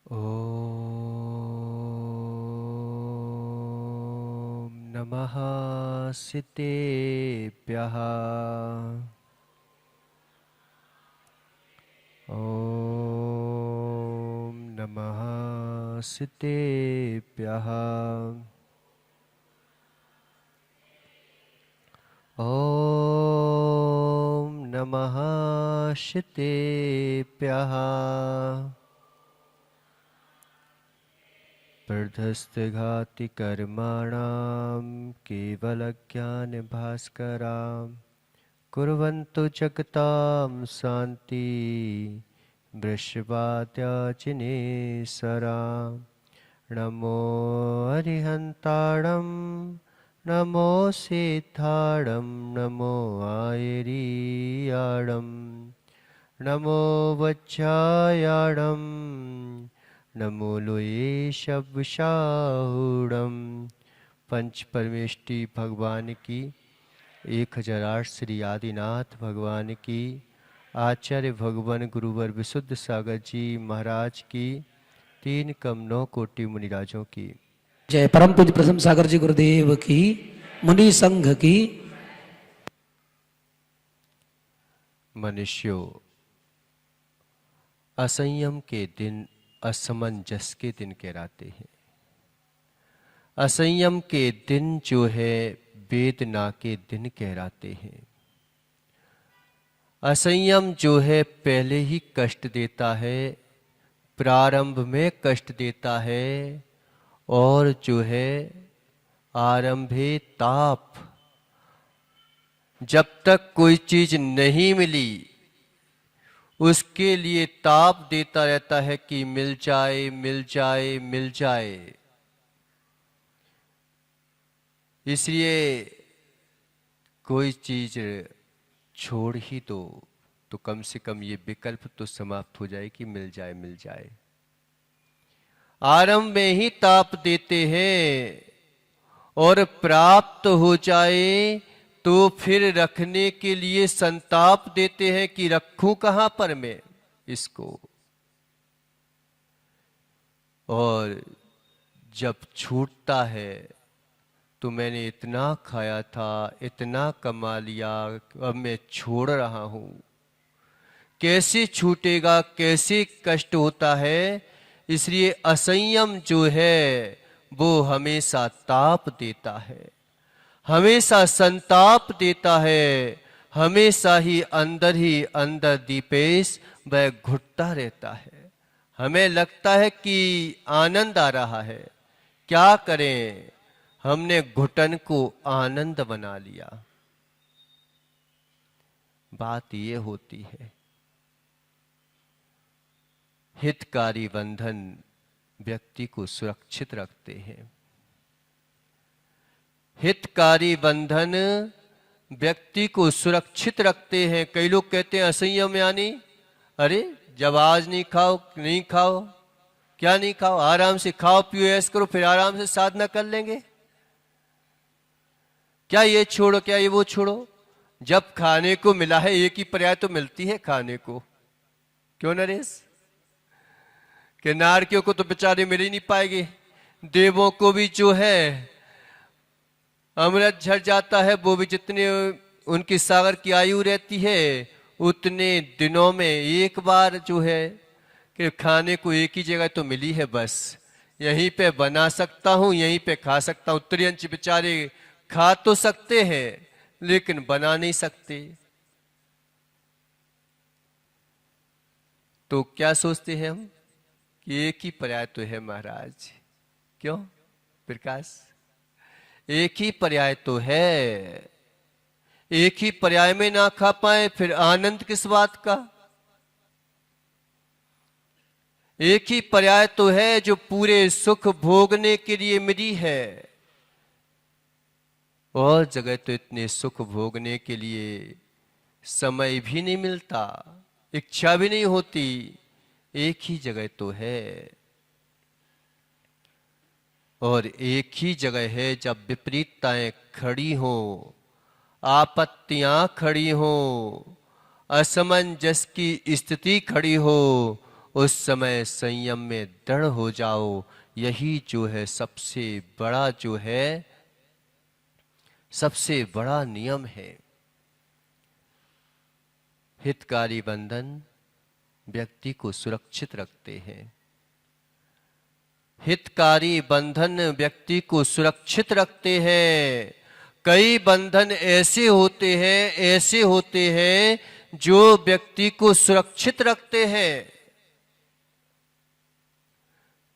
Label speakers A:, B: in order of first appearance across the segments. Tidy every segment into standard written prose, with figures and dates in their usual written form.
A: ॐ नमः सितेभ्यः। ॐ नमः सितेभ्यः। ॐ नमः सितेभ्यः। प्रधस्तघाति कर्माणां केवलज्ञानभास्करां कुर्वन्तु जगतां शान्ति वृषभाद्याचिनेसरां। नमो अरिहन्ताणं नमो सिद्धाणं नमो आयरीयाणं नमो वज्रायाणं नमो लोये शब्शाहूणम। पंच परमेष्टि भगवान की 1008 श्री आदिनाथ भगवान की, आचार्य भगवान गुरुवर विशुद्ध सागर जी महाराज की, 3 कम 9 कोटि मुनिराजों की
B: जय। परम पूज्य प्रथम सागर जी गुरुदेव की, मुनि संघ की।
A: मनुष्यों, असंयम के दिन असमंजस के दिन कहलाते हैं। असंयम के दिन जो है वेदना के दिन कहलाते हैं। असंयम जो है पहले ही कष्ट देता है, प्रारंभ में कष्ट देता है, और जो है आरंभे ताप। जब तक कोई चीज नहीं मिली उसके लिए ताप देता रहता है कि मिल जाए मिल जाए मिल जाए। इसलिए कोई चीज छोड़ ही दो तो कम से कम ये विकल्प तो समाप्त हो जाए कि मिल जाए मिल जाए। आरंभ में ही ताप देते हैं और प्राप्त हो जाए तो फिर रखने के लिए संताप देते हैं कि रखूं कहां पर मैं इसको। और जब छूटता है तो मैंने इतना खाया था, इतना कमा लिया, अब मैं छोड़ रहा हूं। कैसे छूटेगा, कैसे कष्ट होता है। इसलिए असंयम जो है वो हमेशा ताप देता है, हमेशा संताप देता है, हमेशा ही अंदर दीपेश वह घुटता रहता है। हमें लगता है कि आनंद आ रहा है, क्या करें, हमने घुटन को आनंद बना लिया। बात ये होती है, हितकारी बंधन व्यक्ति को सुरक्षित रखते हैं। हितकारी बंधन व्यक्ति को सुरक्षित रखते हैं। कई लोग कहते हैं असंयम यानी अरे जब आज नहीं खाओ नहीं खाओ, क्या नहीं खाओ, आराम से खाओ पियो ऐश करो फिर आराम से साधना कर लेंगे। क्या ये छोड़ो क्या ये वो छोड़ो। जब खाने को मिला है एक ही पर्याय तो मिलती है खाने को, क्यों नरेश? कि नारकियों को तो बेचारे मिल ही नहीं पाएंगे, देवों को भी जो है अमृत झड़ जाता है। वो भी जितने उनकी सागर की आयु रहती है उतने दिनों में एक बार जो है कि खाने को एक ही जगह तो मिली है, बस यहीं पे बना सकता हूं, यहीं पे खा सकता हूं। त्रियंच बेचारे खा तो सकते हैं लेकिन बना नहीं सकते। तो क्या सोचते हैं हम कि एक ही पर्याय तो है महाराज। क्यों प्रकाश? एक ही पर्याय तो है, एक ही पर्याय में ना खा पाए फिर आनंद किस बात का। एक ही पर्याय तो है जो पूरे सुख भोगने के लिए मिली है, और जगह तो इतने सुख भोगने के लिए समय भी नहीं मिलता, इच्छा भी नहीं होती। एक ही जगह तो है, और एक ही जगह है जब विपरीतताएं खड़ी हो, आपत्तियां खड़ी हो, असमंजस की स्थिति खड़ी हो, उस समय संयम में दृढ़ हो जाओ। यही जो है सबसे बड़ा जो है सबसे बड़ा नियम है। हितकारी बंधन व्यक्ति को सुरक्षित रखते हैं। हितकारी बंधन व्यक्ति को सुरक्षित रखते हैं। कई बंधन ऐसे होते हैं जो व्यक्ति को सुरक्षित रखते हैं।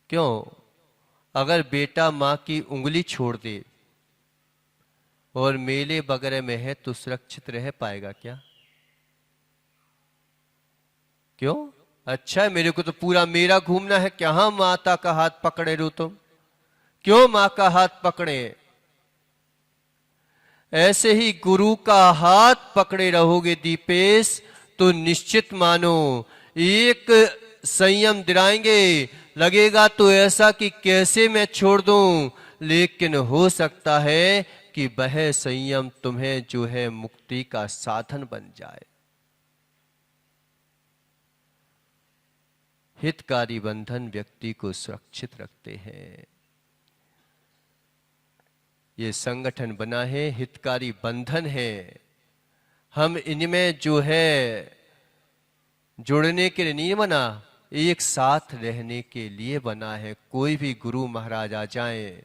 A: क्यों? अगर बेटा मां की उंगली छोड़ दे और मेले वगैरह में है तो सुरक्षित रह पाएगा क्या? क्यों? अच्छा है, मेरे को तो पूरा मेरा घूमना है, क्या हाँ माता का हाथ पकड़े रहो तुम? क्यों मां का हाथ पकड़े? ऐसे ही गुरु का हाथ पकड़े रहोगे दीपेश, तो निश्चित मानो एक संयम दिलाएंगे। लगेगा तो ऐसा कि कैसे मैं छोड़ दूं, लेकिन हो सकता है कि वह संयम तुम्हें जो है मुक्ति का साधन बन जाए। हितकारी बंधन व्यक्ति को सुरक्षित रखते हैं। ये संगठन बना है, हितकारी बंधन है। हम इनमें जो है जुड़ने के लिए नहीं बना, एक साथ रहने के लिए बना है। कोई भी गुरु महाराज आ जाए,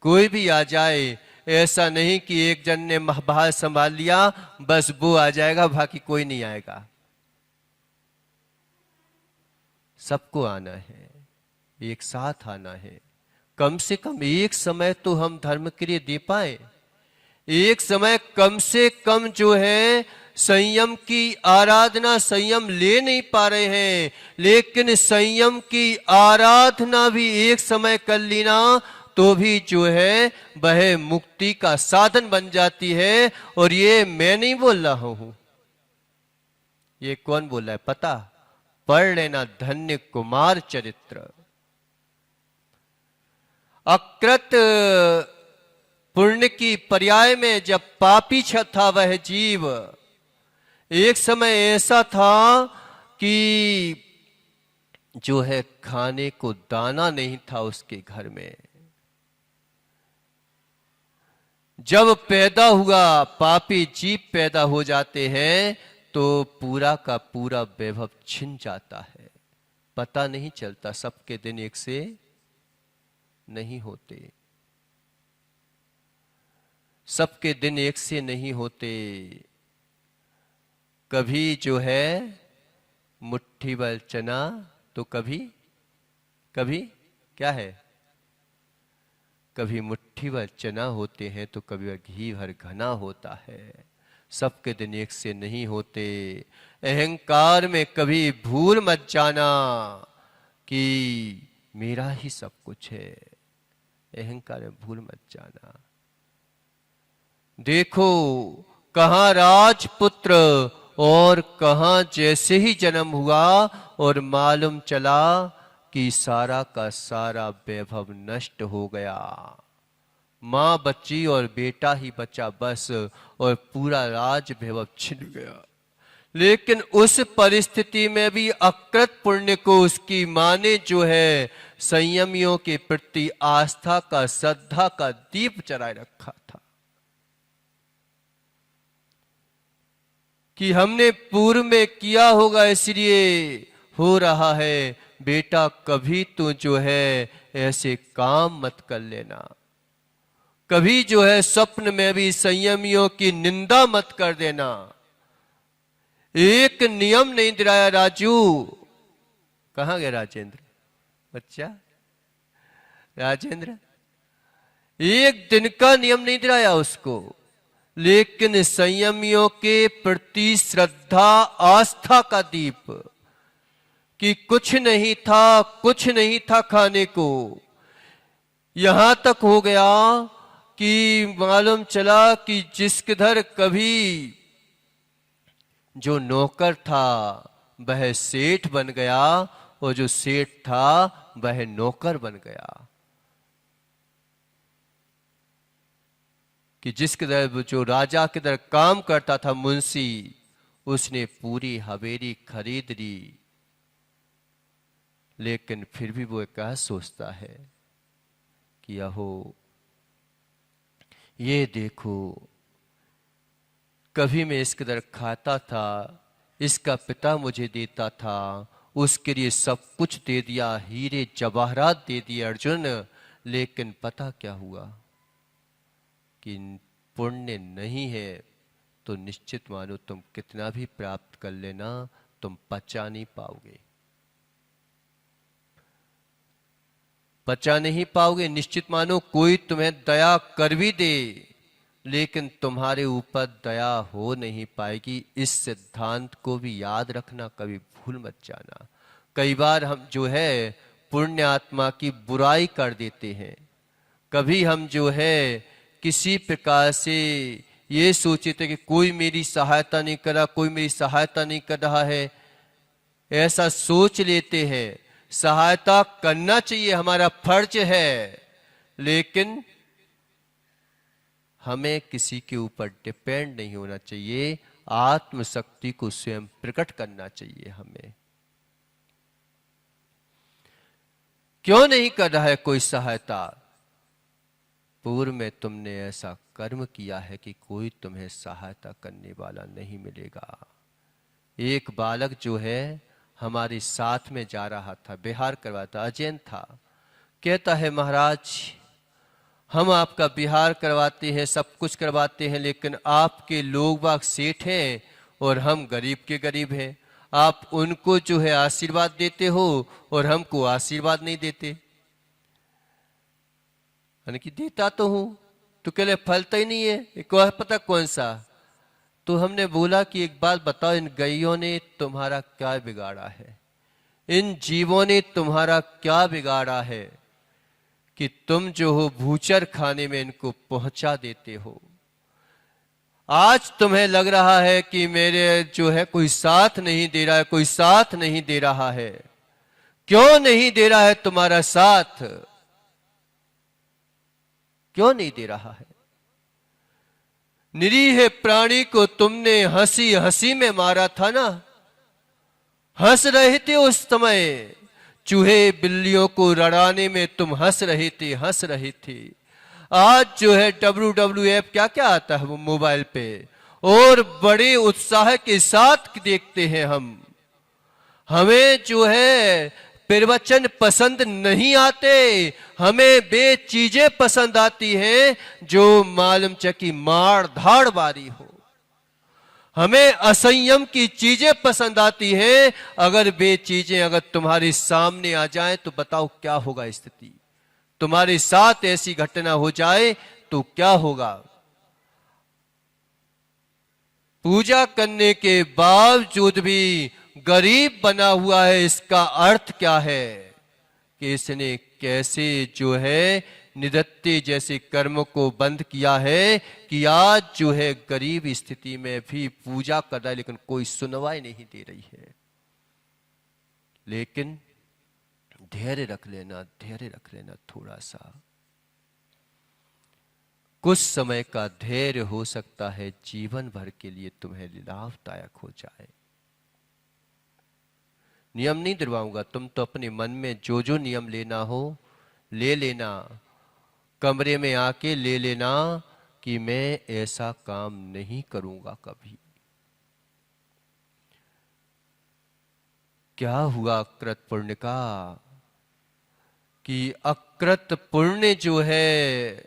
A: कोई भी आ जाए, ऐसा नहीं कि एक जन ने महाभारत संभाल लिया बस वो आ जाएगा बाकी कोई नहीं आएगा। सबको आना है, एक साथ आना है। कम से कम एक समय तो हम धर्म के लिए दे पाए। एक समय कम से कम जो है संयम की आराधना, संयम ले नहीं पा रहे हैं, लेकिन संयम की आराधना भी एक समय कर लेना तो भी जो है वह मुक्ति का साधन बन जाती है। और ये मैं नहीं बोल रहा हूं, ये कौन बोल रहा है पता? पढ़ लेना धन्य कुमार चरित्र। अकृत पुण्य की पर्याय में जब पापी था वह जीव, एक समय ऐसा था कि जो है खाने को दाना नहीं था उसके घर में। जब पैदा हुआ, पापी जीव पैदा हो जाते हैं तो पूरा का पूरा वैभव छिन जाता है। पता नहीं चलता, सबके दिन एक से नहीं होते, सबके दिन एक से नहीं होते। कभी जो है मुट्ठी भर चना तो कभी कभी क्या है, कभी मुट्ठी भर चना होते हैं तो कभी घी भर घना होता है। सबके दिन एक से नहीं होते। अहंकार में कभी भूल मत जाना कि मेरा ही सब कुछ है। अहंकार में भूल मत जाना। देखो कहां राजपुत्र और कहां जैसे ही जन्म हुआ और मालूम चला कि सारा का सारा वैभव नष्ट हो गया। मां बची और बेटा ही बचा बस, और पूरा राज वैभव छिन गया। लेकिन उस परिस्थिति में भी अकृत पुण्य को उसकी मां ने जो है संयमियों के प्रति आस्था का, श्रद्धा का दीप जलाए रखा था कि हमने पूर्व में किया होगा इसलिए हो रहा है। बेटा कभी तो जो है ऐसे काम मत कर लेना, कभी जो है स्वप्न में भी संयमियों की निंदा मत कर देना। एक नियम नहीं दिलाया राजू। कहां गए राजेंद्र? बच्चा राजेंद्र, एक दिन का नियम नहीं दिलाया उसको, लेकिन संयमियों के प्रति श्रद्धा आस्था का दीप कि कुछ नहीं था खाने को। यहां तक हो गया कि मालूम चला कि जिसके घर कभी जो नौकर था वह सेठ बन गया, और जो सेठ था वह नौकर बन गया। कि जिसके दर जो राजा के दर काम करता था मुंशी, उसने पूरी हवेली खरीद ली। लेकिन फिर भी वो क्या सोचता है कि अहो ये देखो, कभी मैं इस कदर खाता था, इसका पिता मुझे देता था, उसके लिए सब कुछ दे दिया, हीरे जवाहरात दे दिए अर्जुन, लेकिन पता क्या हुआ कि पुण्य नहीं है तो निश्चित मानो तुम कितना भी प्राप्त कर लेना, तुम पचा नहीं पाओगे, पचा नहीं पाओगे। निश्चित मानो कोई तुम्हें दया कर भी दे, लेकिन तुम्हारे ऊपर दया हो नहीं पाएगी। इस सिद्धांत को भी याद रखना, कभी भूल मत जाना। कई बार हम जो है पुण्य आत्मा की बुराई कर देते हैं, कभी हम जो है किसी प्रकार से ये सोचे थे कि कोई मेरी सहायता नहीं कर रहा, कोई मेरी सहायता नहीं कर रहा है, ऐसा सोच लेते हैं। सहायता करना चाहिए, हमारा फर्ज है, लेकिन हमें किसी के ऊपर डिपेंड नहीं होना चाहिए। आत्मशक्ति को स्वयं प्रकट करना चाहिए हमें। क्यों नहीं कर रहा है कोई सहायता? पूर्व में तुमने ऐसा कर्म किया है कि कोई तुम्हें सहायता करने वाला नहीं मिलेगा। एक बालक जो है हमारे साथ में जा रहा था, बिहार करवाता, अजैन था, कहता है महाराज हम आपका बिहार करवाते हैं, सब कुछ करवाते हैं, लेकिन आपके लोग बाग सेठ हैं और हम गरीब के गरीब हैं। आप उनको जो है आशीर्वाद देते हो और हमको आशीर्वाद नहीं देते। यानी कि देता तो हूं, तो कह ले फलता ही नहीं है, एक पता कौन सा। तो हमने बोला कि एक बात बताओ, इन गैयों ने तुम्हारा क्या बिगाड़ा है, इन जीवों ने तुम्हारा क्या बिगाड़ा है कि तुम जो हो भूचर खाने में इनको पहुंचा देते हो। आज तुम्हें लग रहा है कि मेरे जो है कोई साथ नहीं दे रहा है, कोई साथ नहीं दे रहा है। क्यों नहीं दे रहा है तुम्हारा साथ? क्यों नहीं दे रहा है? निरीह प्राणी को तुमने हंसी हंसी में मारा था ना, हंस रहे थे उस समय। चूहे बिल्लियों को रड़ाने में तुम हंस रहे थे, हंस रहे थे। आज जो है WWF क्या क्या आता है वो मोबाइल पे, और बड़े उत्साह के साथ देखते हैं हम। हमें जो है प्रवचन पसंद नहीं आते, हमें वे चीजें पसंद आती हैं जो मालूम चकी मार धाड़ वाली हो। हमें असंयम की चीजें पसंद आती हैं। अगर वे चीजें अगर तुम्हारे सामने आ जाएं तो बताओ क्या होगा स्थिति? तुम्हारे साथ ऐसी घटना हो जाए तो क्या होगा? पूजा करने के बावजूद भी गरीब बना हुआ है, इसका अर्थ क्या है कि इसने कैसे जो है निदत्ते जैसे कर्म को बंद किया है कि आज जो है गरीब स्थिति में भी पूजा कर रहा है, लेकिन कोई सुनवाई नहीं दे रही है। लेकिन धैर्य रख लेना, धैर्य रख लेना थोड़ा सा। कुछ समय का धैर्य हो सकता है जीवन भर के लिए तुम्हें लाभदायक हो जाए। नियम नहीं दिलवाऊंगा, तुम तो अपने मन में जो जो नियम लेना हो ले लेना, कमरे में आके ले लेना कि मैं ऐसा काम नहीं करूंगा कभी। क्या हुआ अकृत पुण्य का कि अकृत पुण्य जो है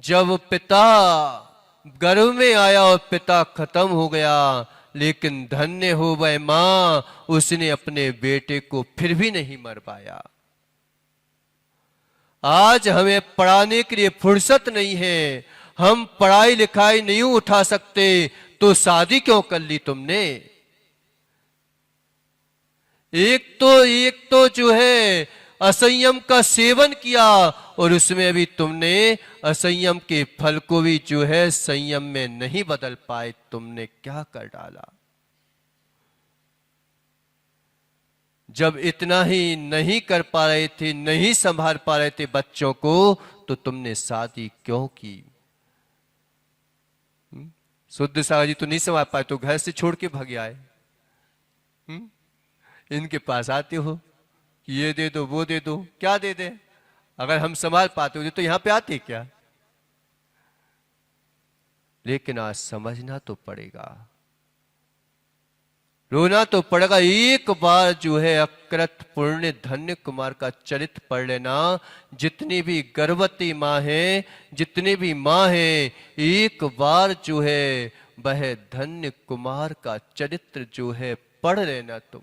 A: जब पिता गर्भ में आया और पिता खत्म हो गया, लेकिन धन्य हो वह मां, उसने अपने बेटे को फिर भी नहीं मर पाया। आज हमें पढ़ाने के लिए फुर्सत नहीं है, हम पढ़ाई लिखाई नहीं उठा सकते, तो शादी क्यों कर ली तुमने? एक तो जो है असंयम का सेवन किया और उसमें अभी तुमने असंयम के फल को भी जो है संयम में नहीं बदल पाए। तुमने क्या कर डाला? जब इतना ही नहीं कर पा रहे थे, नहीं संभाल पा रहे थे बच्चों को, तो तुमने शादी क्यों की? शुद्ध सागर जी तो नहीं संभाल पाए तो घर से छोड़ के भाग आए। इनके पास आते हो ये दे दो वो दे दो, क्या दे दे? अगर हम संभाल पाते होते तो यहां पे आते क्या? लेकिन आज समझना तो पड़ेगा, रोना तो पड़ेगा। एक बार जो है अकृत पुण्य धन्य कुमार का चरित्र पढ़ लेना। जितनी भी गर्भवती माँ है, जितनी भी माँ है, एक बार जो है वह धन्य कुमार का चरित्र जो है पढ़ लेना। तुम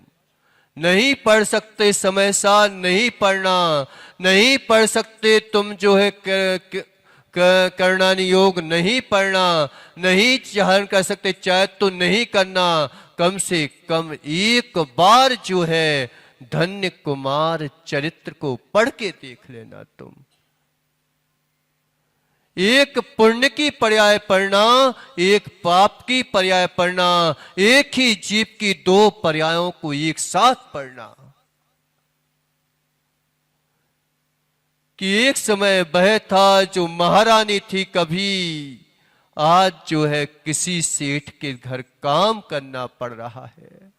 A: नहीं पढ़ सकते, समय सा नहीं पढ़ना, नहीं पढ़ सकते तुम जो है करणानि योग नहीं पढ़ना, नहीं चाहन कर सकते चाहे तो नहीं करना। कम से कम एक बार जो है धन्य कुमार चरित्र को पढ़ के देख लेना। तुम एक पुण्य की पर्याय पढ़ना, एक पाप की पर्याय पढ़ना, एक ही जीव की दो पर्यायों को एक साथ पढ़ना। कि एक समय वह था जो महारानी थी कभी, आज जो है किसी सेठ के घर काम करना पड़ रहा है।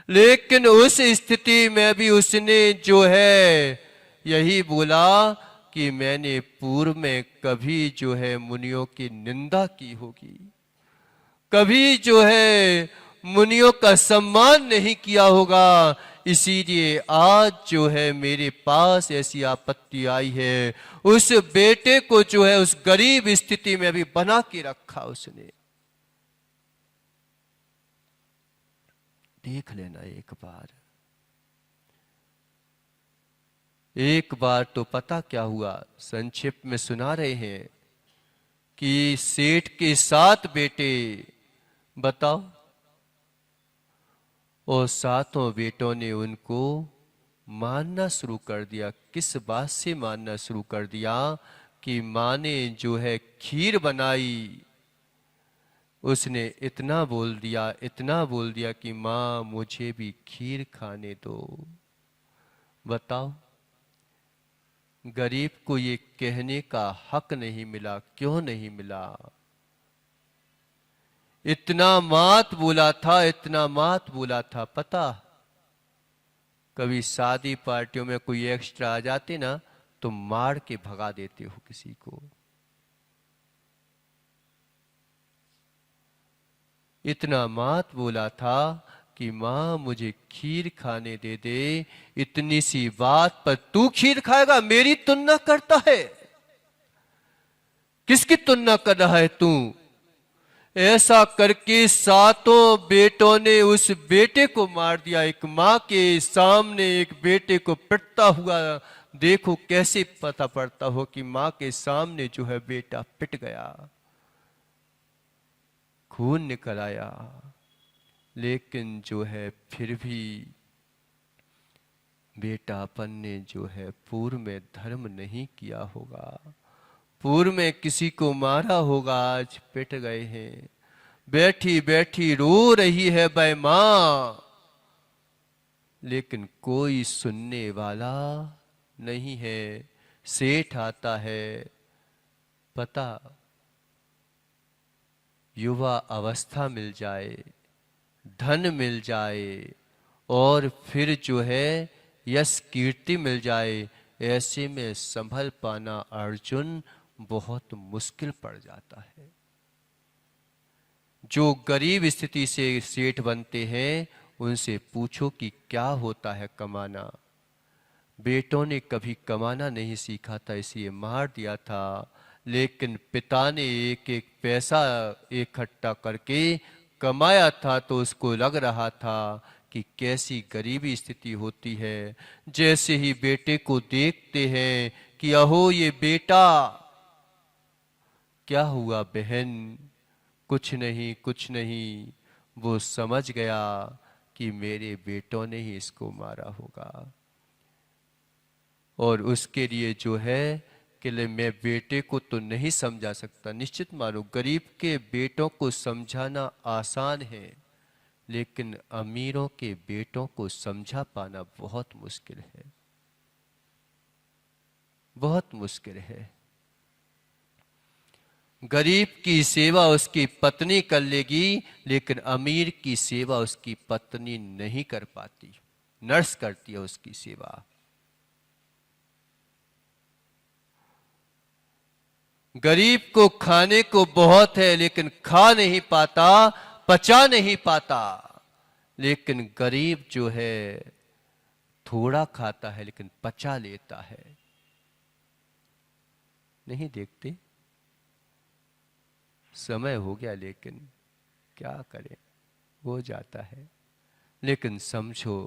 A: लेकिन उस स्थिति में भी उसने जो है यही बोला कि मैंने पूर्व में कभी जो है मुनियों की निंदा की होगी, कभी जो है मुनियों का सम्मान नहीं किया होगा, इसीलिए आज जो है मेरे पास ऐसी आपत्ति आई है। उस बेटे को जो है उस गरीब स्थिति में भी बना के रखा उसने। देख लेना एक बार, एक बार तो पता क्या हुआ, संक्षिप्त में सुना रहे हैं कि सेठ के 7 बेटे, बताओ, और 7 बेटों ने उनको मानना शुरू कर दिया। किस बात से मानना शुरू कर दिया? कि माँ ने जो है खीर बनाई, उसने इतना बोल दिया, इतना बोल दिया कि माँ मुझे भी खीर खाने दो। बताओ, गरीब को ये कहने का हक नहीं मिला, क्यों नहीं मिला? इतना मात बोला था, इतना मात बोला था। पता, कभी शादी पार्टियों में कोई एक्स्ट्रा आ जाते ना तो मार के भगा देते हो किसी को। इतना मात बोला था कि माँ मुझे खीर खाने दे दे। इतनी सी बात पर तू खीर खाएगा, मेरी तुलना करता है? किसकी तुलना कर रहा है तू? ऐसा करके 7 बेटों ने उस बेटे को मार दिया। एक माँ के सामने एक बेटे को पिटता हुआ देखो, कैसे पता पड़ता हो कि माँ के सामने जो है बेटा पिट गया, खून निकल आया। लेकिन जो है फिर भी बेटापन ने जो है पूर्व में धर्म नहीं किया होगा, पूर्व में किसी को मारा होगा, आज पिट गए हैं। बैठी बैठी रो रही है वह मां, लेकिन कोई सुनने वाला नहीं है। सेठ आता है, पता, युवा अवस्था मिल जाए, धन मिल जाए और फिर जो है यश कीर्ति मिल जाए, ऐसे में संभल पाना अर्जुन बहुत मुश्किल पड़ जाता है। जो गरीब स्थिति से सेठ बनते हैं उनसे पूछो कि क्या होता है कमाना। बेटों ने कभी कमाना नहीं सीखा था, इसलिए मार दिया था। लेकिन पिता ने एक एक पैसा इकट्ठा करके कमाया था, तो उसको लग रहा था कि कैसी गरीबी स्थिति होती है। जैसे ही बेटे को देखते हैं कि अहो ये बेटा, क्या हुआ बहन? कुछ नहीं कुछ नहीं। वो समझ गया कि मेरे बेटों ने ही इसको मारा होगा, और उसके लिए जो है कि मैं बेटे को तो नहीं समझा सकता। निश्चित मानो गरीब के बेटों को समझाना आसान है, लेकिन अमीरों के बेटों को समझा पाना बहुत मुश्किल है, बहुत मुश्किल है। गरीब की सेवा उसकी पत्नी कर लेगी, लेकिन अमीर की सेवा उसकी पत्नी नहीं कर पाती, नर्स करती है उसकी सेवा। गरीब को खाने को बहुत है लेकिन खा नहीं पाता, पचा नहीं पाता। लेकिन गरीब जो है थोड़ा खाता है लेकिन पचा लेता है। नहीं देखते? समय हो गया लेकिन क्या करें, हो जाता है। लेकिन समझो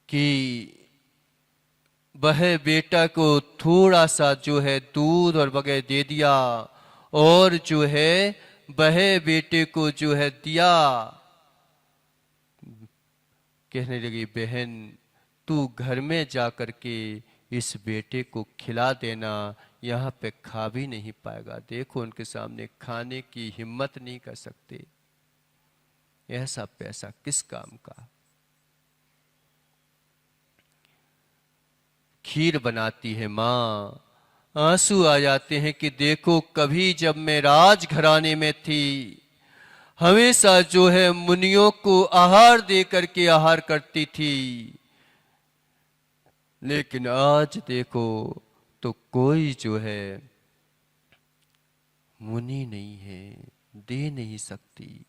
A: कि वह बेटा को थोड़ा सा जो है दूध और वगैरह दे दिया, और जो है वह बेटे को जो है दिया। कहने लगी, बहन तू घर में जा कर के इस बेटे को खिला देना, यहाँ पे खा भी नहीं पाएगा। देखो उनके सामने खाने की हिम्मत नहीं कर सकते। ऐसा पैसा किस काम का। खीर बनाती है माँ, आंसू आ जाते हैं कि देखो कभी जब मैं राजघराने में थी हमेशा जो है मुनियों को आहार दे करके आहार करती थी, लेकिन आज देखो तो कोई जो है मुनि नहीं है, दे नहीं सकती।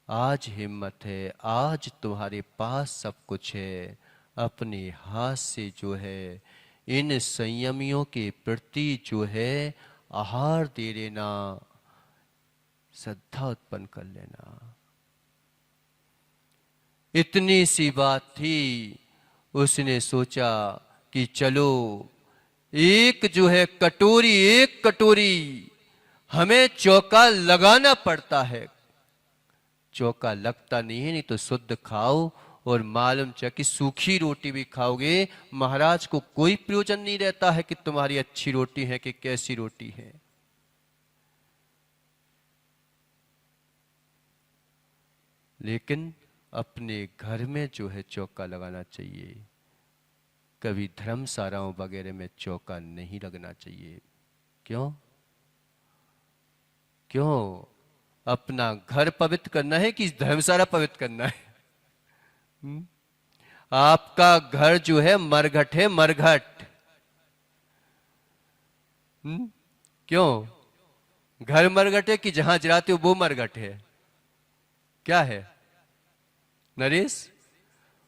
A: आज हिम्मत है, आज तुम्हारे पास सब कुछ है, अपने हाथ से जो है इन संयमियों के प्रति जो है आहार दे लेना, श्रद्धा उत्पन्न कर लेना। इतनी सी बात थी, उसने सोचा कि चलो एक जो है कटोरी, एक कटोरी हमें चौका लगाना पड़ता है। चौका लगता नहीं है, नहीं तो शुद्ध खाओ, और मालूम चल कि सूखी रोटी भी खाओगे महाराज को कोई प्रयोजन नहीं रहता है कि तुम्हारी अच्छी रोटी है कि कैसी रोटी है। लेकिन अपने घर में जो है चौका लगाना चाहिए, कभी धर्मशालाओं वगैरह में चौका नहीं लगना चाहिए। क्यों? क्यों? अपना घर पवित्र करना है कि धर्मशाला पवित्र करना है? आपका घर जो है मरघट है, मरघट। क्यों? घर मरघट है कि जहां जलाते हो वो मरघट है? क्या है नरेश?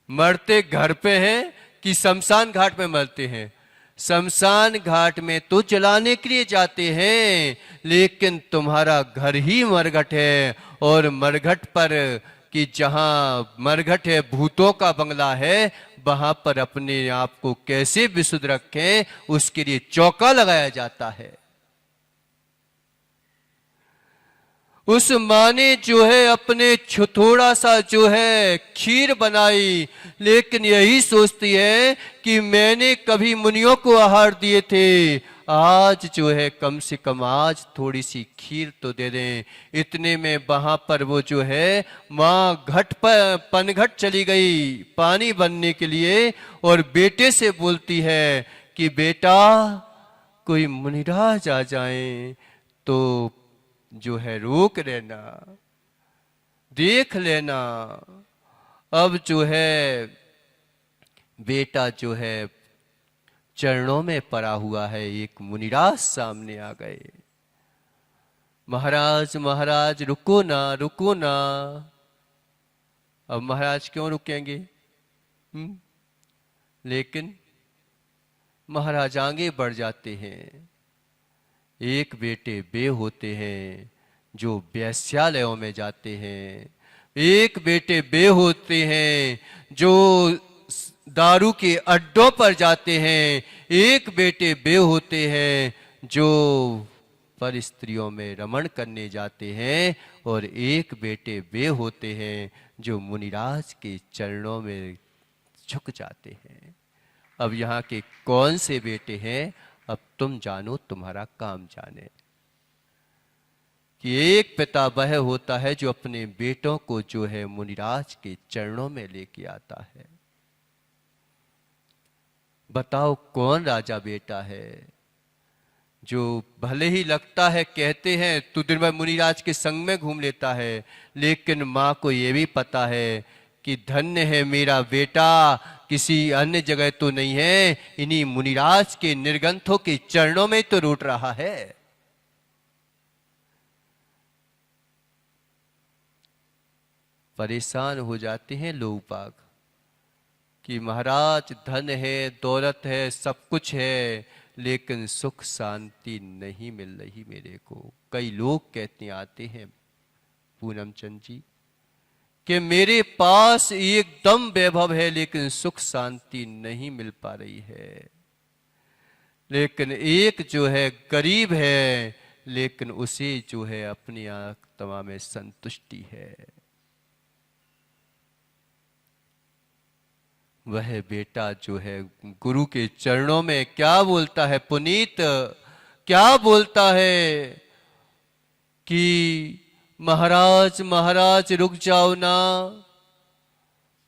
A: मरते घर पे हैं कि शमशान घाट में मरते हैं? शमशान घाट में तो जलाने के लिए जाते हैं, लेकिन तुम्हारा घर ही मरघट है। और मरघट पर कि जहां मरघट है, भूतों का बंगला है, वहां पर अपने आप को कैसे विशुद्ध रखें उसके लिए चौका लगाया जाता है। उस माँ ने जो है अपने थोड़ा सा जो है खीर बनाई, लेकिन यही सोचती है कि मैंने कभी मुनियों को आहार दिए थे, आज जो है कम से कम आज थोड़ी सी खीर तो दे दें। इतने में वहां पर वो जो है माँ घट पर पनघट चली गई पानी भरने के लिए, और बेटे से बोलती है कि बेटा कोई मुनिराज आ जाए तो जो है रोक लेना, देख लेना। अब जो है बेटा जो है चरणों में पड़ा हुआ है, एक मुनिराज सामने आ गए। महाराज महाराज रुको ना, रुको ना। अब महाराज क्यों रुकेंगे? लेकिन महाराज आगे बढ़ जाते हैं। एक बेटे वे होते हैं जो वेश्यालयों में जाते हैं, एक बेटे वे होते हैं जो दारू के अड्डों पर जाते हैं, एक बेटे वे होते हैं जो पर स्त्रियों में रमण करने जाते हैं, और एक बेटे वे होते हैं जो मुनिराज के चरणों में झुक जाते हैं। अब यहाँ के कौन से बेटे हैं अब तुम जानो, तुम्हारा काम जाने। कि एक पिता वह होता है जो अपने बेटों को जो है मुनिराज के चरणों में लेके आता है। बताओ कौन राजा बेटा है जो भले ही लगता है, कहते हैं तू दिन भर मुनिराज के संग में घूम लेता है, लेकिन माँ को यह भी पता है कि धन्य है मेरा बेटा किसी अन्य जगह तो नहीं है, इन्हीं मुनिराज के निर्गंथों के चरणों में तो रूठ रहा है। परेशान हो जाते हैं लोग बाग कि महाराज धन है, दौलत है, सब कुछ है, लेकिन सुख शांति नहीं मिल रही मेरे को। कई लोग कहते आते हैं पूनम चंद जी कि मेरे पास एकदम वैभव है लेकिन सुख शांति नहीं मिल पा रही है। लेकिन एक जो है गरीब है, लेकिन उसे जो है अपनी आत्मा में संतुष्टि है। वह बेटा जो है गुरु के चरणों में क्या बोलता है पुनीत, क्या बोलता है कि महाराज महाराज रुक जाओ ना।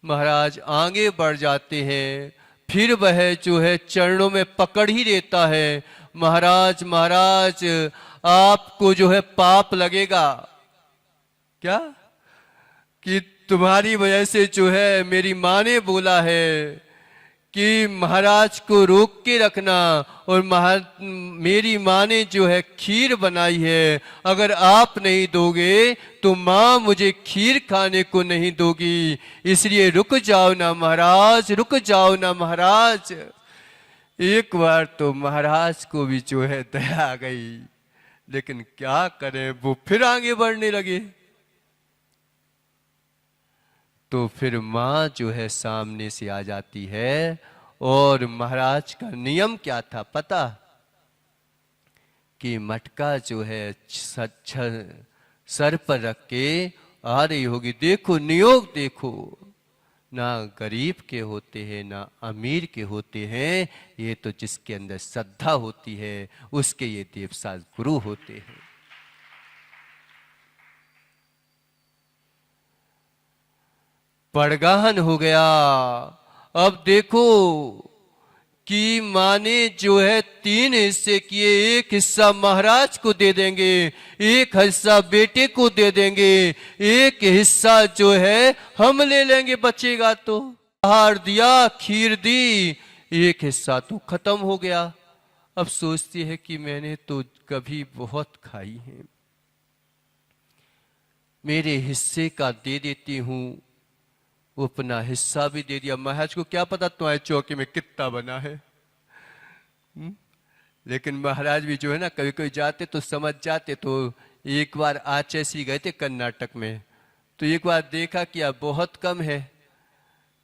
A: महाराज आगे बढ़ जाते हैं, फिर वह जो है चरणों में पकड़ ही लेता है। महाराज महाराज आपको जो है पाप लगेगा क्या, कि तुम्हारी वजह से जो है मेरी माँ ने बोला है कि महाराज को रोक के रखना, और मेरी माँ ने जो है खीर बनाई है, अगर आप नहीं दोगे तो माँ मुझे खीर खाने को नहीं दोगी, इसलिए रुक जाओ ना महाराज, रुक जाओ ना महाराज। एक बार तो महाराज को भी जो है दया आ गई, लेकिन क्या करें, वो फिर आगे बढ़ने लगे। तो फिर माँ जो है सामने से आ जाती है, और महाराज का नियम क्या था पता, कि मटका जो है सर पर रख के आ रही होगी। देखो नियोग देखो, ना गरीब के होते हैं ना अमीर के होते हैं, ये तो जिसके अंदर श्रद्धा होती है उसके ये देवसाज गुरु होते हैं। पड़गाहन हो गया। अब देखो कि माँ ने जो है 3 हिस्से किए, एक हिस्सा महाराज को दे देंगे, एक हिस्सा बेटे को दे देंगे, एक हिस्सा जो है हम ले लेंगे बचेगा तो। आहार दिया, खीर दी, एक हिस्सा तो खत्म हो गया। अब सोचती है कि मैंने तो कभी बहुत खाई है, मेरे हिस्से का दे देती हूं। अपना हिस्सा भी दे दिया। महाराज को क्या पता तुम्हारे चौके में कितना बना है। लेकिन महाराज भी जो है ना कभी कभी जाते तो समझ जाते। तो एक बार आचैसी गए थे कर्नाटक में, तो एक बार देखा कि अब बहुत कम है,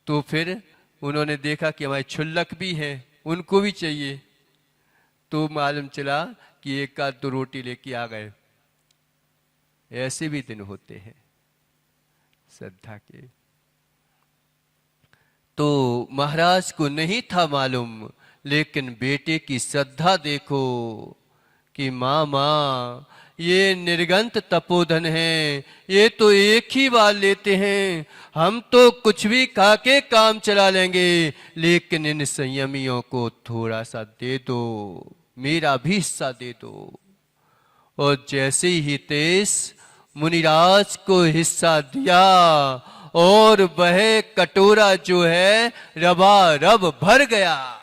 A: तो फिर उन्होंने देखा कि हमारे छुल्लक भी हैं, उनको भी चाहिए, तो मालूम चला कि 1-2 रोटी लेके आ गए। ऐसे भी दिन होते हैं श्रद्धा के। तो महाराज को नहीं था मालूम, लेकिन बेटे की श्रद्धा देखो कि माँ ये निर्गंत तपोधन है, ये तो एक ही बार लेते हैं, हम तो कुछ भी खा के काम चला लेंगे, लेकिन इन संयमियों को थोड़ा सा दे दो, मेरा भी हिस्सा दे दो। और जैसे ही तेज मुनिराज को हिस्सा दिया, और वह कटोरा जो है रबारब भर गया।